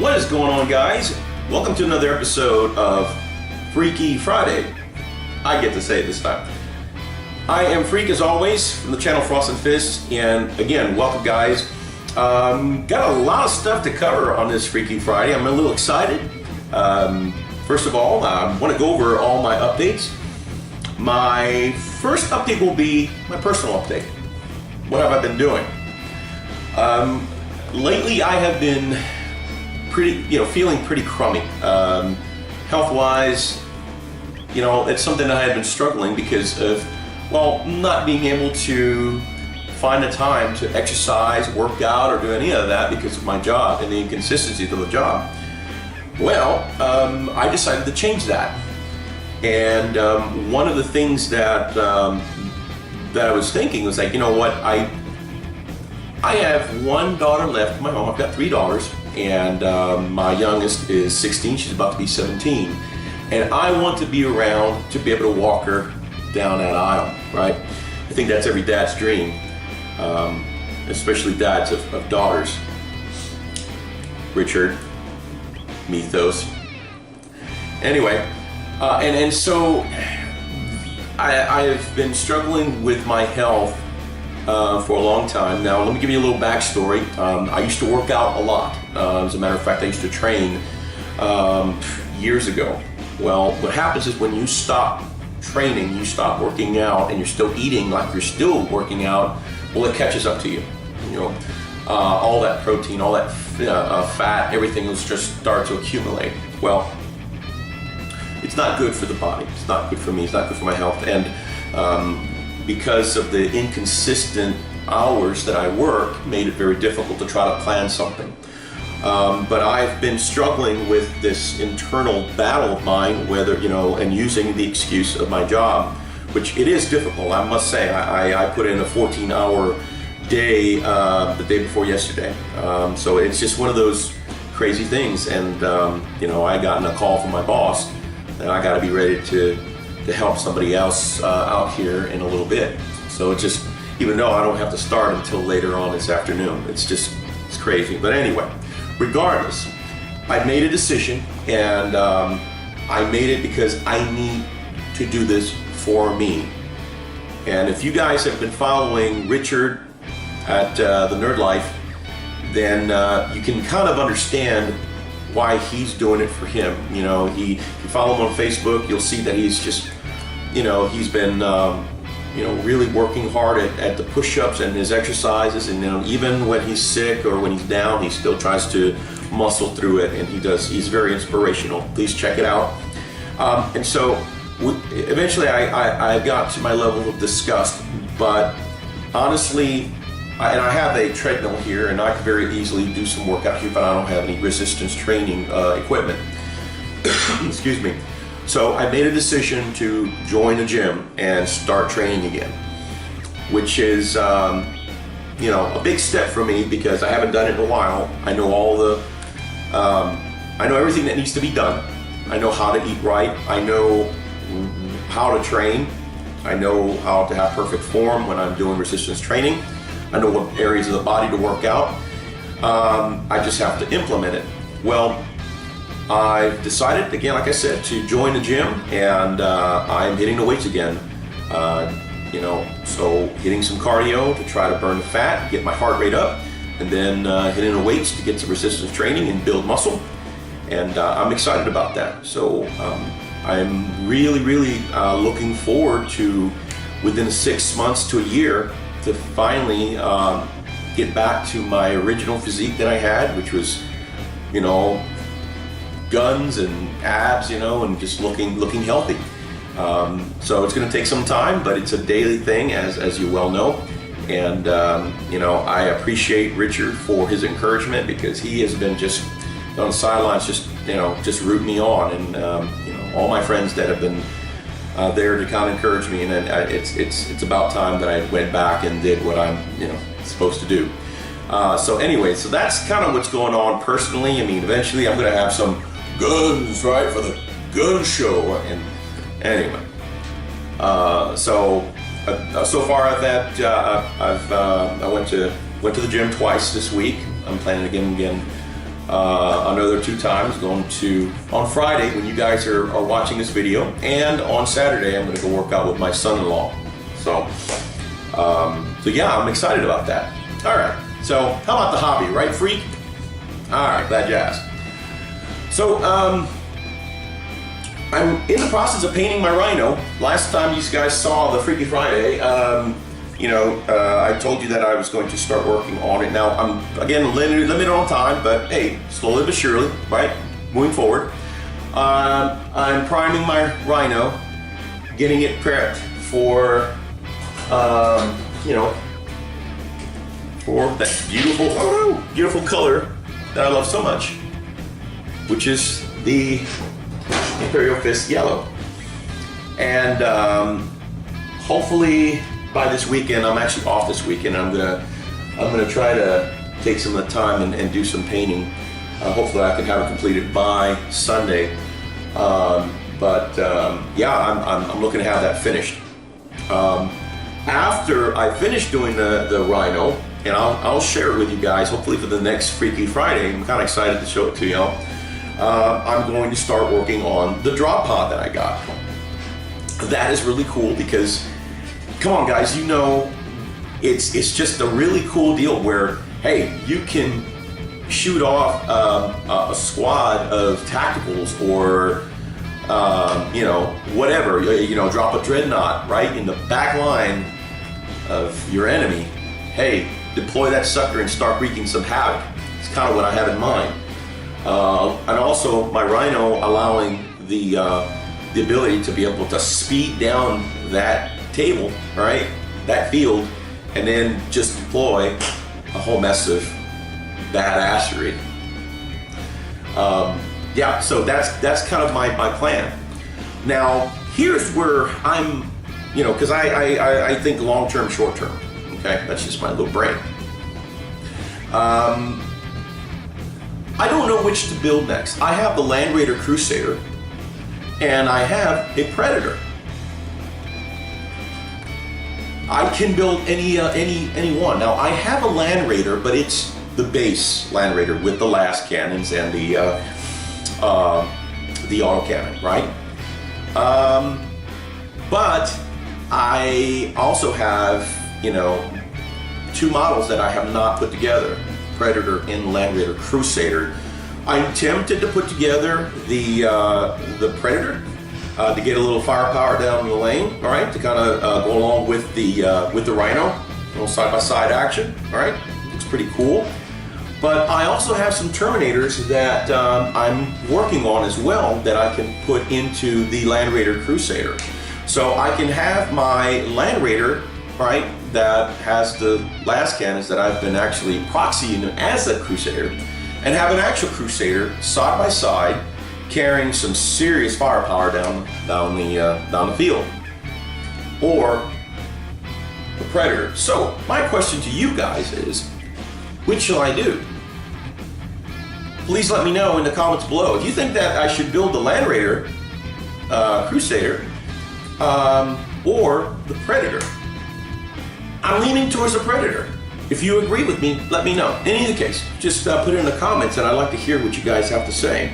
What is going on, guys? Welcome to another episode of Freaky Friday. I get to say it this time. I am Freak as always from the channel Frost and Fist, and again, welcome guys. Got a lot of stuff to cover on this Freaky Friday. I'm a little excited. First of all, I want to go over all my updates. My first update will be my personal update. What have I been doing? Lately I have been feeling pretty crummy. Health-wise, it's something that I had been struggling because of, not being able to find the time to exercise, work out, or do any of that because of my job and the inconsistencies of the job. I decided to change that. And one of the things that I was thinking was like, I have one daughter left in my home. I've got 3 daughters, and my youngest is 16. She's about to be 17. And I want to be around to be able to walk her down that aisle, right? I think that's every dad's dream, especially dads of daughters. Richard, Mythos. Anyway, and so I have been struggling with my health for a long time. Now, let me give you a little backstory. I used to work out a lot. As a matter of fact, I used to train years ago. Well, what happens is when you stop training, you stop working out, and you're still eating like you're still working out, well, it catches up to you. All that protein, all that fat, everything will just start to accumulate. Well, it's not good for the body. It's not good for me. It's not good for my health. And because of the inconsistent hours that I work, made it very difficult to try to plan something. But I've been struggling with this internal battle of mine, and using the excuse of my job, which it is difficult, I must say. I put in a 14-hour day the day before yesterday. So it's just one of those crazy things. And, I gotten a call from my boss that I got to be ready to help somebody else out here in a little bit. So it's just, even though I don't have to start until later on this afternoon, it's crazy. But anyway, regardless, I made a decision, and I made it because I need to do this for me. And if you guys have been following Richard at the Nerd Life, then you can kind of understand why he's doing it for him. If you follow him on Facebook, you'll see that he's just, he's been, really working hard at the push-ups and his exercises, and even when he's sick or when he's down, he still tries to muscle through it, and he's very inspirational. Please check it out. And so eventually I got to my level of disgust, but honestly, I have a treadmill here, and I could very easily do some workout here, but I don't have any resistance training equipment. Excuse me. So I made a decision to join a gym and start training again, which is, a big step for me because I haven't done it in a while. I know I know everything that needs to be done. I know how to eat right. I know how to train. I know how to have perfect form when I'm doing resistance training. I know what areas of the body to work out. I just have to implement it. Well, I've decided, again, like I said, to join the gym, and I'm hitting the weights again. So hitting some cardio to try to burn the fat, get my heart rate up, and then hitting the weights to get some resistance training and build muscle. And I'm excited about that. So I'm really, really looking forward to, within 6 months to a year, to finally get back to my original physique that I had, which was, guns and abs, and just looking healthy. So it's going to take some time, but it's a daily thing, as you well know. And I appreciate Richard for his encouragement, because he has been just on the sidelines, just rooting me on, and all my friends that have been there to kind of encourage me. And then it's about time that I went back and did what I'm supposed to do. So anyway, so that's kind of what's going on personally. I mean, eventually I'm going to have some guns, right, for the gun show. And anyway, so far I've had I went to the gym twice this week. I'm planning again another 2 times. Going to on Friday when you guys are watching this video, and on Saturday I'm going to go work out with my son-in-law. So, yeah, I'm excited about that. All right. So how about the hobby, right, freak? All right, glad you asked. So I'm in the process of painting my rhino. Last time you guys saw the Freaky Friday, I told you that I was going to start working on it. Now I'm again limited on time, but hey, slowly but surely, right? Moving forward. I'm priming my rhino, getting it prepped for, for that beautiful color that I love so much, which is the Imperial Fist Yellow. And hopefully by this weekend, I'm actually off this weekend. I'm gonna try to take some of the time and do some painting. Hopefully I can have it completed by Sunday. Yeah, I'm looking to have that finished. After I finish doing the rhino, and I'll share it with you guys, hopefully for the next Freaky Friday. I'm kind of excited to show it to y'all. I'm going to start working on the drop pod that I got. That is really cool because, come on guys, it's just a really cool deal where, hey, you can shoot off a squad of tacticals or whatever, drop a dreadnought right in the back line of your enemy. Hey, deploy that sucker and start wreaking some havoc. It's kind of what I have in mind. And also my rhino allowing the ability to be able to speed down that table, right, that field, and then just deploy a whole mess of badassery. Yeah, so that's kind of my plan. Now here's where I'm, because I think long term, short term. Okay, that's just my little brain. I don't know which to build next. I have the Land Raider Crusader, and I have a Predator. I can build any one. Now I have a Land Raider, but it's the base Land Raider with the last cannons and the autocannon, right? But I also have, 2 models that I have not put together. Predator and Land Raider Crusader. I'm tempted to put together the Predator to get a little firepower down the lane, all right, to kind of go along with the Rhino, a little side-by-side action, all right. Looks pretty cool. But I also have some Terminators that I'm working on as well that I can put into the Land Raider Crusader. So I can have my Land Raider, right, that has the last cannons that I've been actually proxying as a Crusader, and have an actual Crusader side by side, carrying some serious firepower down the field, or the Predator. So my question to you guys is, which shall I do? Please let me know in the comments below. If you think that I should build the Land Raider Crusader or the Predator. I'm leaning towards the Predator. If you agree with me, let me know. In either case, just put it in the comments, and I'd like to hear what you guys have to say.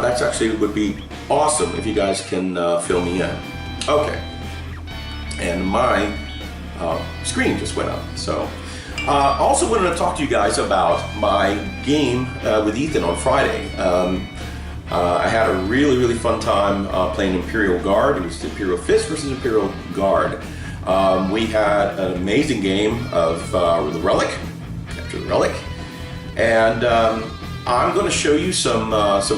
That's actually would be awesome if you guys can fill me in. Okay. And my screen just went up. So, also wanted to talk to you guys about my game with Ethan on Friday. I had a really fun time playing Imperial Guard. It was the Imperial Fist versus Imperial Guard. We had an amazing game of the Relic, after the Relic, and I'm going to show you some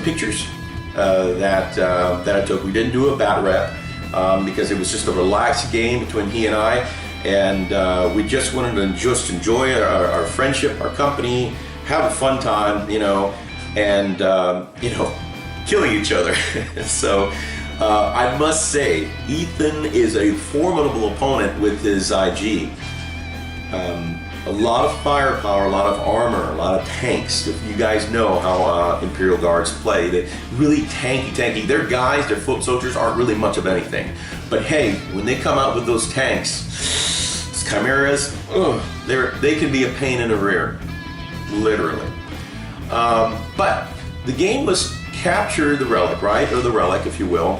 pictures that I took. We didn't do a bat rep because it was just a relaxed game between he and I, and we just wanted to just enjoy our friendship, our company, have a fun time, and killing each other. So I must say, Ethan is a formidable opponent with his IG. A lot of firepower, a lot of armor, a lot of tanks. If you guys know how Imperial Guards play, they're really tanky. Their guys, their foot soldiers aren't really much of anything. But hey, when they come out with those tanks, Chimeras, they can be a pain in the rear. literally. But the game was Capture the Relic, right? Or the Relic, if you will.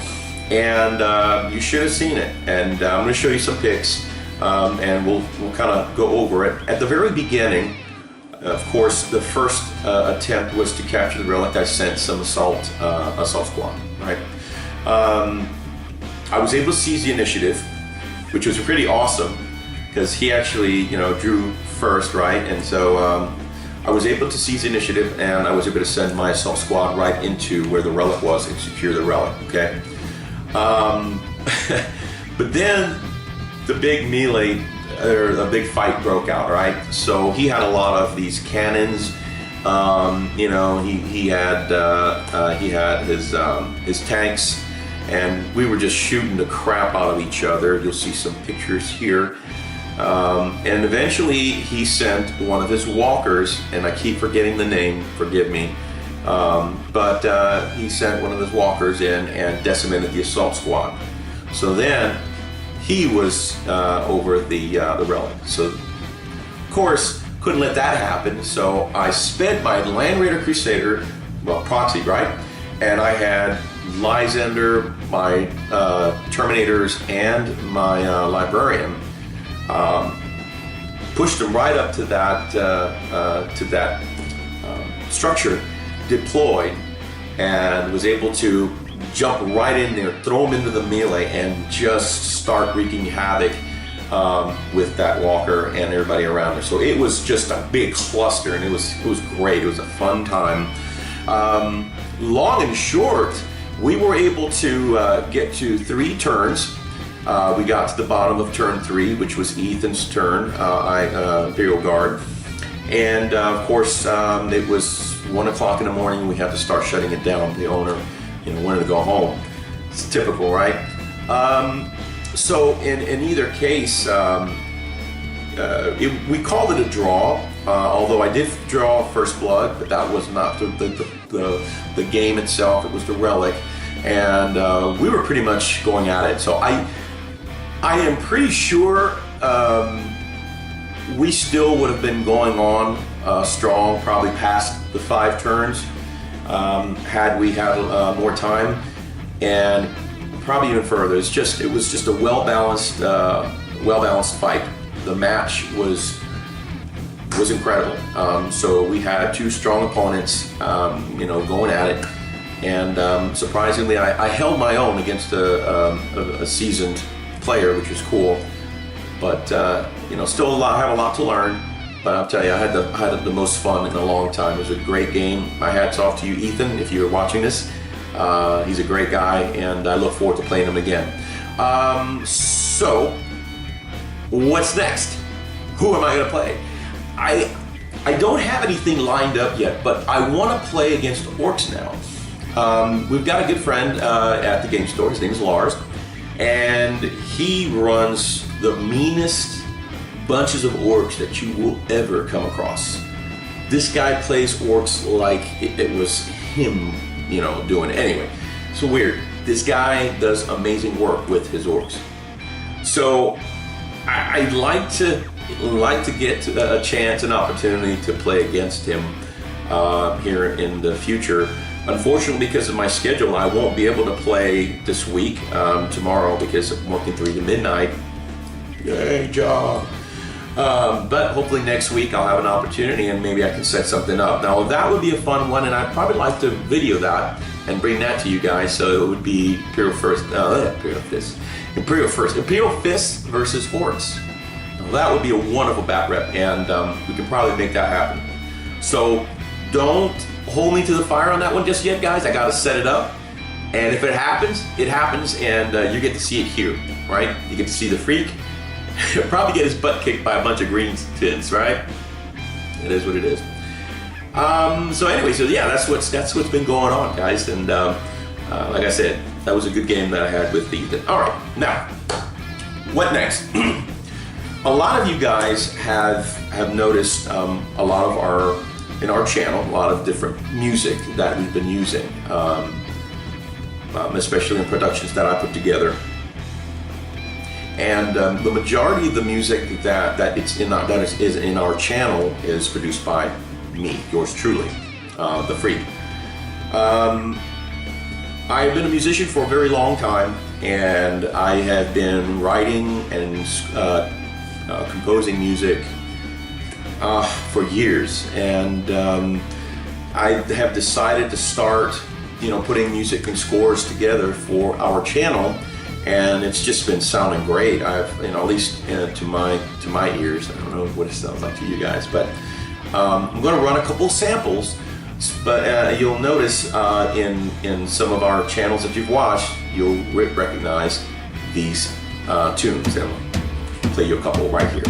And you should have seen it. And I'm going to show you some pics, and we'll kind of go over it. At the very beginning, of course, the first attempt was to capture the Relic. I sent some assault squad, right? I was able to seize the initiative, which was pretty awesome, because he actually, drew first, right? And so I was able to seize the initiative, and I was able to send my assault squad right into where the Relic was and secure the Relic, okay? But then the big melee, or a big fight broke out, right? So he had a lot of these cannons. He had his tanks, and we were just shooting the crap out of each other. You'll see some pictures here. And eventually he sent one of his walkers, and I keep forgetting the name, forgive me. But he sent one of his walkers in and decimated the assault squad. So then he was over the Relic. So of course, couldn't let that happen. So I sped my Land Raider Crusader, well, proxy, right? And I had Lysander, my Terminators, and my Librarian. Pushed them right up to that structure, deployed, and was able to jump right in there, throw them into the melee, and just start wreaking havoc with that walker and everybody around her. So it was just a big cluster, and it was great. It was a fun time. Long and short, we were able to get to 3 turns. We got to the bottom of turn 3, which was Ethan's turn, Imperial Guard. And of course, it was 1 o'clock in the morning. We had to start shutting it down. The owner, wanted to go home. It's typical, right? So in either case, we called it a draw. Although I did draw first blood, but that was not the game itself. It was the Relic, and we were pretty much going at it. So I am pretty sure we still would have been going on strong, probably past the 5 turns, had we had more time, and probably even further. It was just a well-balanced fight. The match was incredible. So we had 2 strong opponents, going at it, and surprisingly, I held my own against a seasoned player, which was cool. But still have a lot to learn. But I'll tell you, I had the most fun in a long time. It was a great game. My hats off to you, Ethan, if you're watching this. He's a great guy, and I look forward to playing him again. So, what's next? Who am I going to play? I don't have anything lined up yet, but I want to play against orcs now. We've got a good friend at the game store. His name is Lars, and he runs the meanest bunches of orcs that you will ever come across. This guy plays orcs like it was him, doing it. Anyway, so weird. This guy does amazing work with his orcs. So I'd like to get a chance, an opportunity to play against him here in the future. Unfortunately, because of my schedule, I won't be able to play this week, tomorrow, because I'm working 3 to midnight. Yay, job. But hopefully next week I'll have an opportunity, and maybe I can set something up. Now that would be a fun one, and I'd probably like to video that and bring that to you guys. So it would be Imperial Fists versus Hordes. Now that would be a wonderful bat rep, and we can probably make that happen. So don't hold me to the fire on that one just yet, guys. I got to set it up, and if it happens, and you get to see it here, right? You get to see the freak. He'll probably get his butt kicked by a bunch of green tins, right? It is what it is. So anyway, that's what's been going on, guys. And like I said, that was a good game that I had with Ethan. All right, now what next? A lot of you guys have noticed a lot of in our channel, a lot of different music that we've been using, especially in productions that I put together. And the majority of the music that is in our channel is produced by me, yours truly, the Freak. I've been a musician for a very long time, and I have been writing and composing music for years, and I have decided to start, putting music and scores together for our channel, and it's just been sounding great. I've, at least to my ears. I don't know what it sounds like to you guys, but I'm going to run a couple samples. But you'll notice in some of our channels that you've watched, you'll recognize these tunes. And I'll play you a couple right here.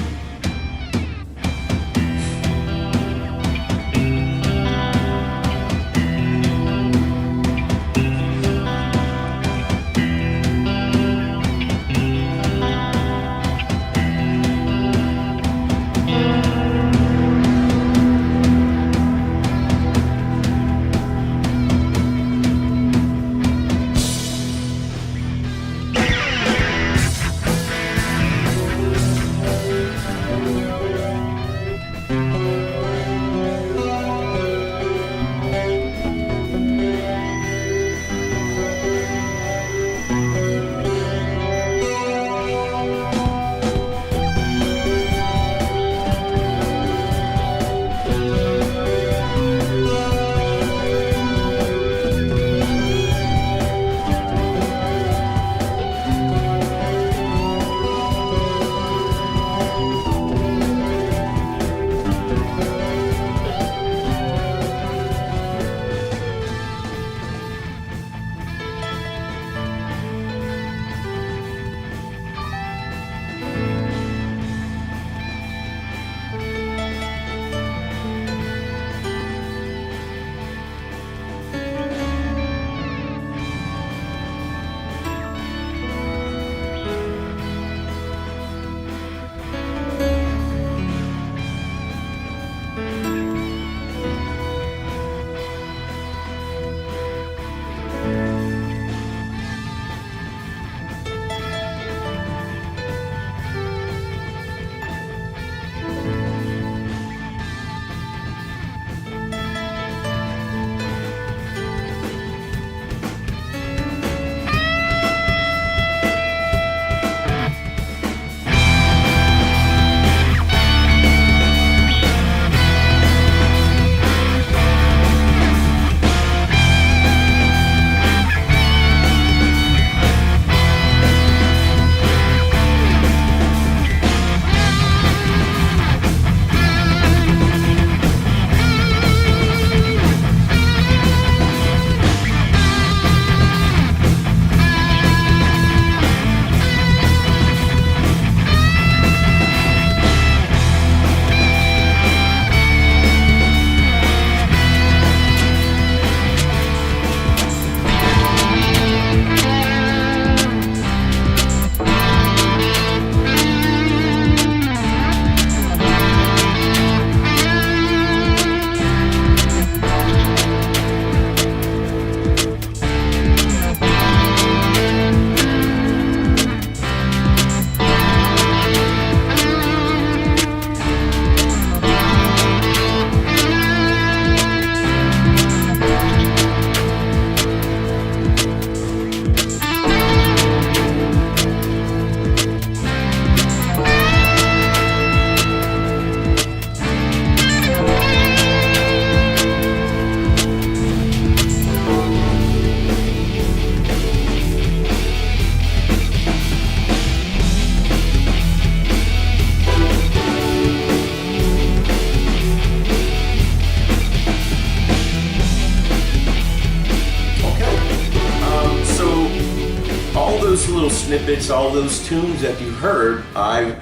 those little snippets, all those tunes that you heard, I've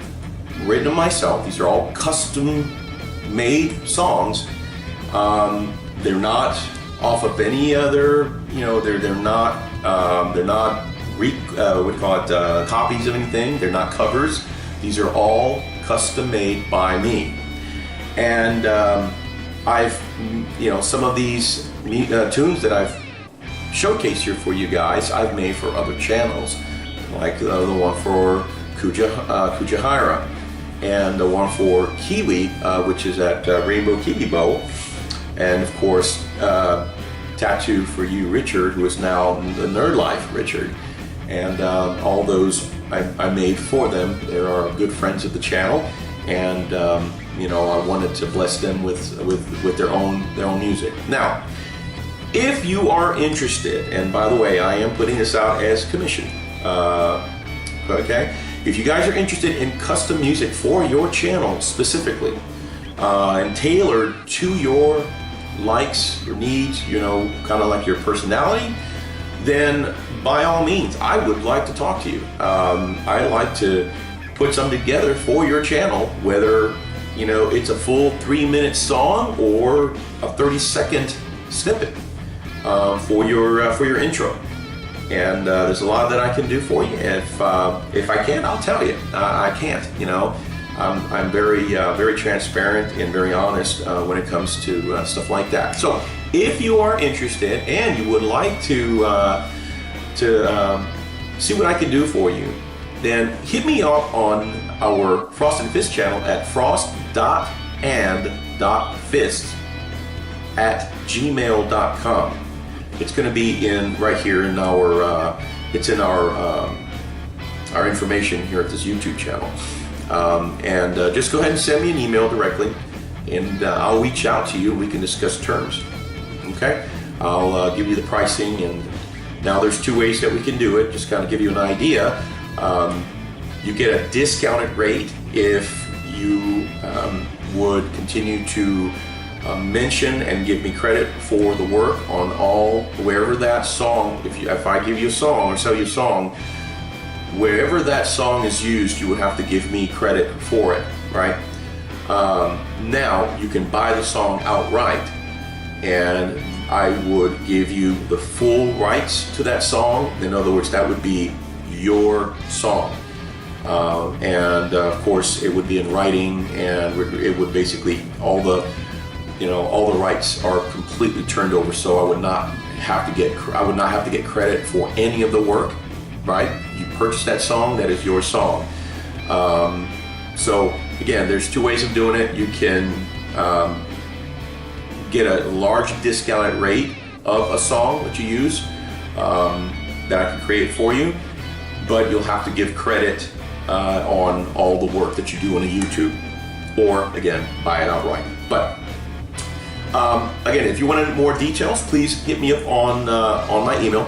written them myself. These are all custom-made songs. They're not off of any other, they're not copies of anything. They're not covers. These are all custom-made by me. And I've, some of these tunes that I've showcased here for you guys, I've made for other channels, like the one for Kuja Hyra, and the one for Kiwi, which is at Rainbow Kiwiboh. and of course, tattoo for you, Richard, who is now the Nerd Life Richard, and all those I made for them. They are good friends of the channel, and you know, I wanted to bless them with their own music. Now, if you are interested, and by the way, I am putting this out as commission, okay? If you guys are interested in custom music for your channel specifically, and tailored to your likes, your needs, you know, kind of like your personality, then by all means, I would like to talk to you. I like to put something together for your channel, whether, you know, it's a full 3-minute song or a 30-second snippet for your intro. And there's a lot that I can do for you. If I can, I'll tell you. I can't, you know. I'm very transparent and very honest when it comes to stuff like that. So if you are interested and you would like to see what I can do for you, then hit me up on our Frost and Fist channel at frost.and.fist@gmail.com. It's going to be right here in our it's in our information here at this YouTube channel. Just go ahead and send me an email directly, and I'll reach out to you. We can discuss terms. Okay, I'll give you the pricing, and now there's 2 ways that we can do it. Just kind of give you an idea. You get a discounted rate if you would continue to mention and give me credit for the work on wherever that song. If I give you a song or sell you a song, wherever that song is used, you would have to give me credit for it, right? Now, you can buy the song outright, and I would give you the full rights to that song. In other words, that would be your song. Of course, it would be in writing, and it would basically, all the rights are completely turned over, so I would not have to get credit for any of the work. Right? You purchase that song, that is your song. So again, there's 2 ways of doing it. You can get a large discounted rate of a song that you use that I can create for you, but you'll have to give credit on all the work that you do on a YouTube, or again, buy it outright. But again, if you wanted more details, please hit me up on my email.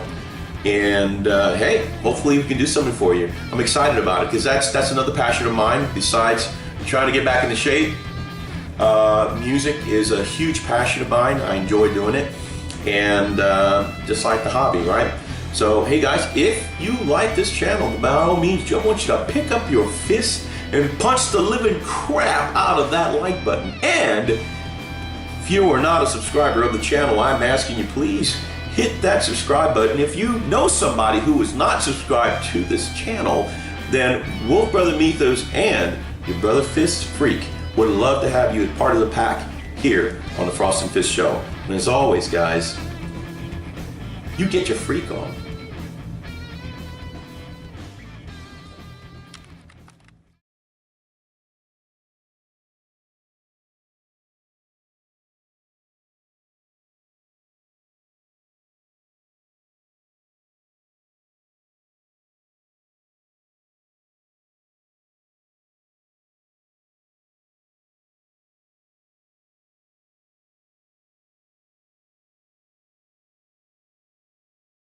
And hey, hopefully we can do something for you. I'm excited about it because that's another passion of mine. Besides trying to get back into shape, music is a huge passion of mine. I enjoy doing it, and just like the hobby, right? So hey guys, if you like this channel, by all means, I want you to pick up your fist and punch the living crap out of that like button. And if you are not a subscriber of the channel, I'm asking you, please hit that subscribe button. If you know somebody who is not subscribed to this channel, then Wolf Brother Mythos and your Brother Fist Freak would love to have you as part of the pack here on the Frost and Fist Show. And as always, guys, you get your freak on.